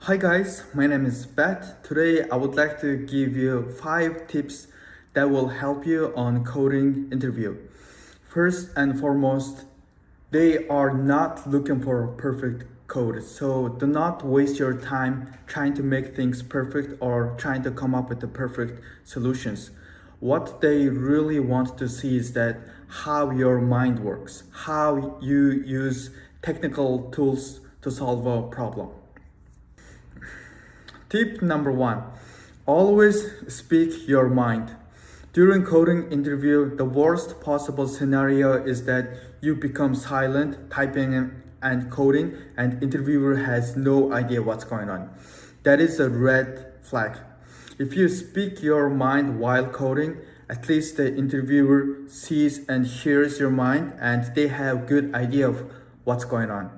Hi guys, my name is Bet. Today I would like to give you 5 tips that will help you on coding interview. First and foremost, they are not looking for perfect code. So do not waste your time trying to make things perfect or trying to come up with the perfect solutions. What they really want to see is that how your mind works, how you use technical tools to solve a problem. Tip number 1, always speak your mind. During coding interview, the worst possible scenario is that you become silent, typing and coding, and interviewer has no idea what's going on. That is a red flag. If you speak your mind while coding, at least the interviewer sees and hears your mind and they have good idea of what's going on.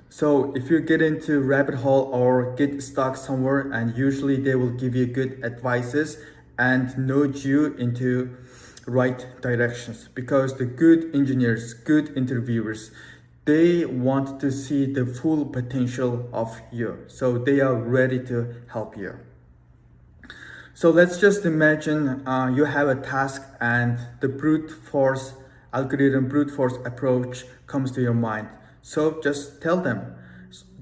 So if you get into rabbit hole or get stuck somewhere, and usually they will give you good advices and nudge you into right directions, because the good engineers, good interviewers, they want to see the full potential of you. So they are ready to help you. So let's just imagine you have a task and the brute force approach comes to your mind. So just tell them.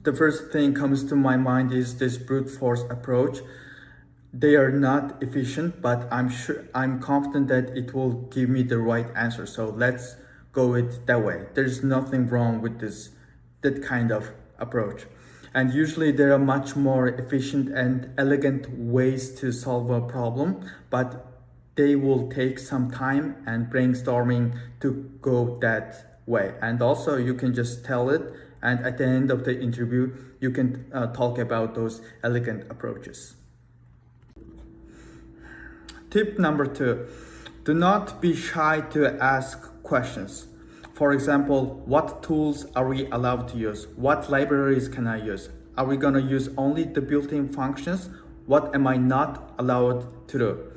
The first thing comes to my mind is this brute force approach. They are not efficient, but I'm confident that it will give me the right answer. So let's go it that way. There's nothing wrong with that kind of approach. And usually there are much more efficient and elegant ways to solve a problem, but they will take some time and brainstorming to go that way. And also you can just tell it, and at the end of the interview you can talk about those elegant approaches. Tip number 2, do not be shy to ask questions. For example, what tools are we allowed to use? What libraries can I use? Are we gonna use only the built-in functions? What am I not allowed to do?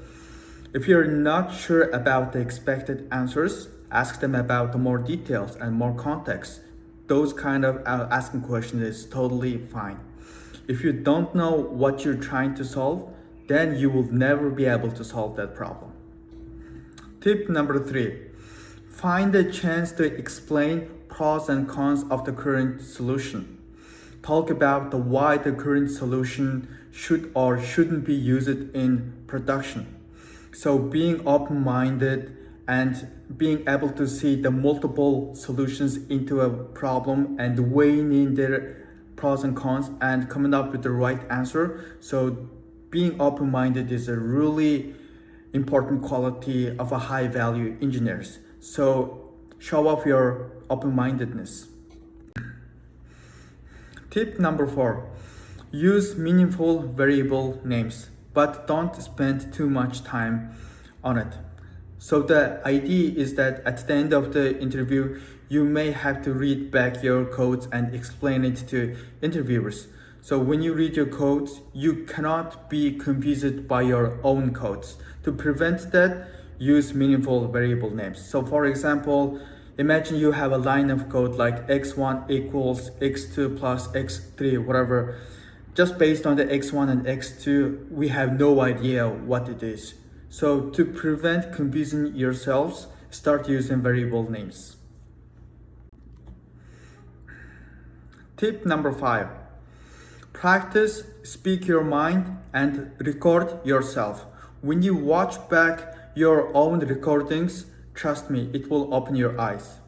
If you're not sure about the expected answers, ask them about the more details and more context. Those kind of asking questions is totally fine. If you don't know what you're trying to solve, then you will never be able to solve that problem. Tip number 3, find a chance to explain pros and cons of the current solution. Talk about why the current solution should or shouldn't be used in production. So being open-minded and being able to see the multiple solutions into a problem and weighing in their pros and cons and coming up with the right answer. So being open-minded is a really important quality of a high-value engineers. So show off your open-mindedness. Tip number 4, use meaningful variable names, but don't spend too much time on it. So the idea is that at the end of the interview, you may have to read back your codes and explain it to interviewers. So when you read your codes, you cannot be confused by your own codes. To prevent that, use meaningful variable names. So for example, imagine you have a line of code like x1 equals x2 plus x3, whatever. Just based on the x1 and x2, we have no idea what it is. So to prevent confusing yourselves, start using variable names. Tip number 5, practice speak your mind and record yourself. When you watch back your own recordings, trust me, it will open your eyes.